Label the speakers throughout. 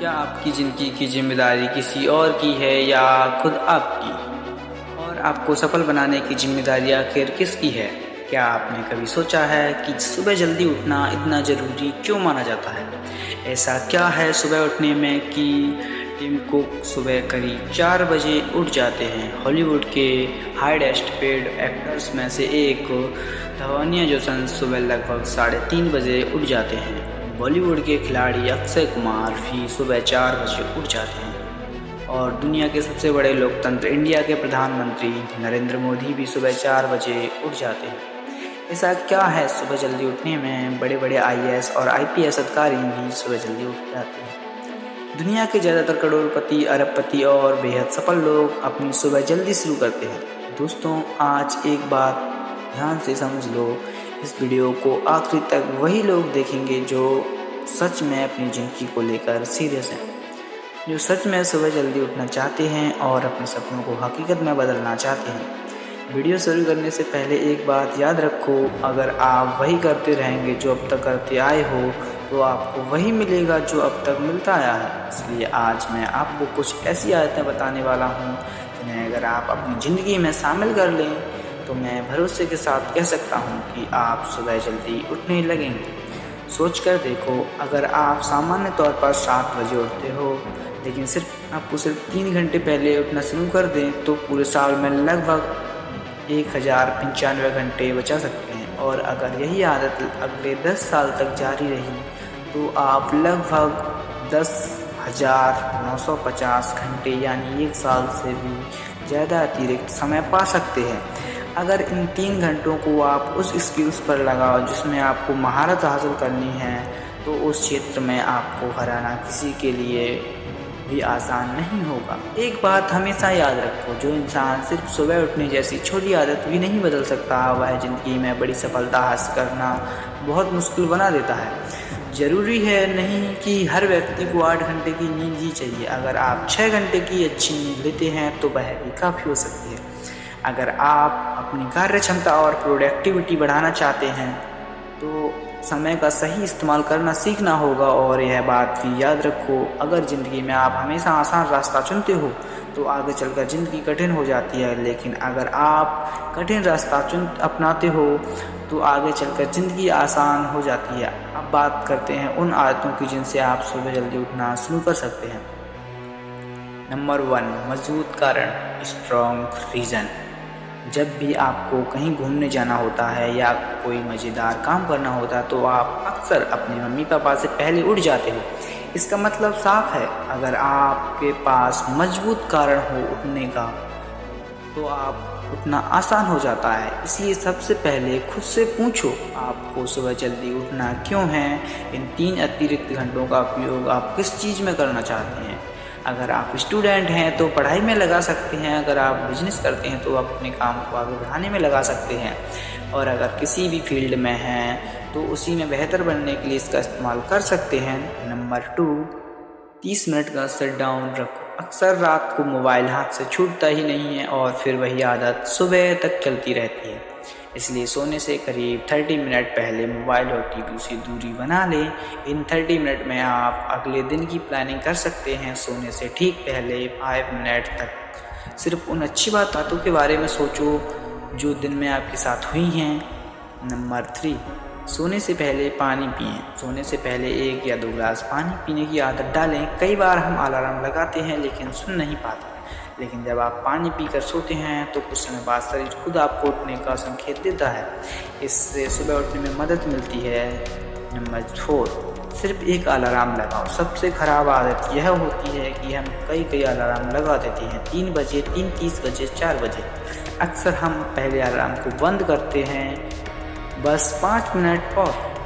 Speaker 1: क्या आपकी ज़िंदगी की जिम्मेदारी किसी और की है या खुद आपकी? और आपको सफल बनाने की जिम्मेदारी आखिर किसकी है? क्या आपने कभी सोचा है कि सुबह जल्दी उठना इतना ज़रूरी क्यों माना जाता है? ऐसा क्या है सुबह उठने में कि टिम कुक सुबह करीब 4 बजे उठ जाते हैं? हॉलीवुड के हाईएस्ट पेड एक्टर्स में से एक धवानिया जोसन सुबह लगभग 3:30 बजे उठ जाते हैं। बॉलीवुड के खिलाड़ी अक्षय कुमार भी सुबह 4 बजे उठ जाते हैं और दुनिया के सबसे बड़े लोकतंत्र इंडिया के प्रधानमंत्री नरेंद्र मोदी भी सुबह 4 बजे उठ जाते हैं। ऐसा क्या है सुबह जल्दी उठने में? बड़े बड़े आईएएस और आईपीएस अधिकारी भी सुबह जल्दी उठ जाते हैं। दुनिया के ज़्यादातर करोड़पति, अरबपति और बेहद सफल लोग अपनी सुबह जल्दी शुरू करते हैं। दोस्तों, आज एक बात ध्यान से समझ लो, इस वीडियो को आखिरी तक वही लोग देखेंगे जो सच में अपनी ज़िंदगी को लेकर सीरियस हैं, जो सच में सुबह जल्दी उठना चाहते हैं और अपने सपनों को हकीकत में बदलना चाहते हैं। वीडियो शुरू करने से पहले एक बात याद रखो, अगर आप वही करते रहेंगे जो अब तक करते आए हो तो आपको वही मिलेगा जो अब तक मिलता आया है। इसलिए आज मैं आपको कुछ ऐसी आदतें बताने वाला हूँ जिन्हें अगर आप अपनी ज़िंदगी में शामिल कर लें तो मैं भरोसे के साथ कह सकता हूँ कि आप सुबह जल्दी उठने लगेंगे। सोच कर देखो, अगर आप सामान्य तौर पर 7 बजे उठते हो लेकिन आपको सिर्फ 3 घंटे पहले उठना शुरू कर दें तो पूरे साल में लगभग 1095 घंटे बचा सकते हैं। और अगर यही आदत अगले 10 साल तक जारी रही तो आप लगभग 10,950 घंटे यानी 1 साल से भी ज़्यादा अतिरिक्त समय पा सकते हैं। अगर इन 3 घंटों को आप उस स्किल्स पर लगाओ जिसमें आपको महारत हासिल करनी है तो उस क्षेत्र में आपको हराना किसी के लिए भी आसान नहीं होगा। एक बात हमेशा याद रखो, जो इंसान सिर्फ सुबह उठने जैसी छोटी आदत भी नहीं बदल सकता, वह ज़िंदगी में बड़ी सफलता हासिल करना बहुत मुश्किल बना देता है। ज़रूरी है नहीं कि हर व्यक्ति को 8 घंटे की नींद ही चाहिए। अगर आप 6 घंटे की अच्छी नींद लेते हैं तो वह भी काफ़ी हो सकती है। अगर आप अपनी कार्य क्षमता और प्रोडक्टिविटी बढ़ाना चाहते हैं तो समय का सही इस्तेमाल करना सीखना होगा। और यह बात भी याद रखो, अगर ज़िंदगी में आप हमेशा आसान रास्ता चुनते हो तो आगे चलकर ज़िंदगी कठिन हो जाती है, लेकिन अगर आप कठिन रास्ता अपनाते हो तो आगे चलकर ज़िंदगी आसान हो जाती है। अब बात करते हैं उन आदतों की जिनसे आप सुबह जल्दी उठना शुरू कर सकते हैं। नंबर 1, मजबूत कारण, स्ट्रॉन्ग रीज़न। जब भी आपको कहीं घूमने जाना होता है या कोई मज़ेदार काम करना होता है तो आप अक्सर अपने मम्मी पापा से पहले उठ जाते हो। इसका मतलब साफ है, अगर आपके पास मजबूत कारण हो उठने का तो आप उठना आसान हो जाता है। इसलिए सबसे पहले खुद से पूछो, आपको सुबह जल्दी उठना क्यों है? इन 3 अतिरिक्त घंटों का उपयोग आप किस चीज़ में करना चाहते हैं? अगर आप स्टूडेंट हैं तो पढ़ाई में लगा सकते हैं, अगर आप बिजनेस करते हैं तो आप अपने काम को आगे बढ़ाने में लगा सकते हैं, और अगर किसी भी फील्ड में हैं तो उसी में बेहतर बनने के लिए इसका इस्तेमाल कर सकते हैं। नंबर 2, 30 मिनट का शट डाउन रखो। अक्सर रात को मोबाइल हाथ से छूटता ही नहीं है और फिर वही आदत सुबह तक चलती रहती है। इसलिए सोने से करीब 30 मिनट पहले मोबाइल और टीवी से दूरी बना लें। इन 30 मिनट में आप अगले दिन की प्लानिंग कर सकते हैं। सोने से ठीक पहले 5 मिनट तक सिर्फ उन अच्छी बातों के बारे में सोचो जो दिन में आपके साथ हुई हैं। नंबर 3, सोने से पहले पानी पिएं। सोने से पहले 1 या 2 गिलास पानी पीने की आदत डालें। कई बार हम अलार्म लगाते हैं लेकिन सुन नहीं पाते, लेकिन जब आप पानी पीकर सोते हैं तो कुछ समय बाद शरीर खुद आपको उठने का संकेत देता है। इससे सुबह उठने में मदद मिलती है। नंबर 4, सिर्फ एक अलार्म लगाओ। सबसे ख़राब आदत यह होती है कि हम कई अलार्म लगा देते हैं, 3 बजे, 3:30 बजे, 4 बजे। अक्सर हम पहले अलार्म को बंद करते हैं बस 5 मिनट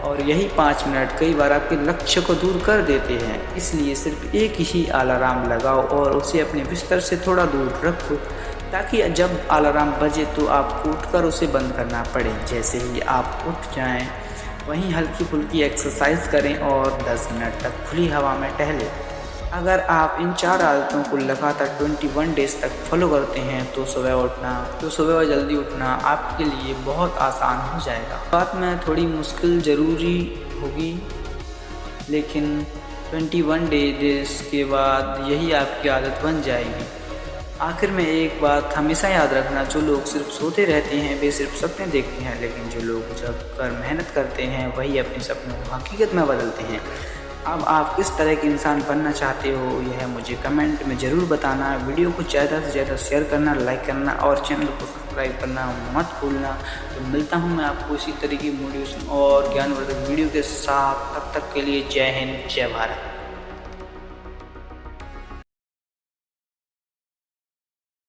Speaker 1: और यही 5 मिनट कई बार आपके लक्ष्य को दूर कर देते हैं। इसलिए सिर्फ एक ही अलार्म लगाओ और उसे अपने बिस्तर से थोड़ा दूर रखो ताकि जब अलार्म बजे तो आपको उठकर उसे बंद करना पड़े। जैसे ही आप उठ जाएं, वहीं हल्की फुल्की एक्सरसाइज करें और 10 मिनट तक खुली हवा में टहलें। अगर आप इन 4 आदतों को लगातार 21 डेज तक फॉलो करते हैं तो सुबह जल्दी उठना आपके लिए बहुत आसान हो जाएगा। बात में थोड़ी मुश्किल ज़रूरी होगी, लेकिन 21 डेज के बाद यही आपकी आदत बन जाएगी। आखिर में एक बात हमेशा याद रखना, जो लोग सिर्फ सोते रहते हैं वे सिर्फ सपने देखते हैं, लेकिन जो लोग जग कर मेहनत करते हैं वही अपने सपनों को हकीकत में बदलते हैं। अब आप किस तरह के इंसान बनना चाहते हो यह मुझे कमेंट में ज़रूर बताना। वीडियो को ज़्यादा से ज़्यादा शेयर करना, लाइक करना और चैनल को सब्सक्राइब करना मत भूलना। तो मिलता हूँ मैं आपको इसी तरीके की मोटिवेशन और ज्ञानवर्धक वीडियो के साथ। तब तक के लिए जय हिंद, जय भारत।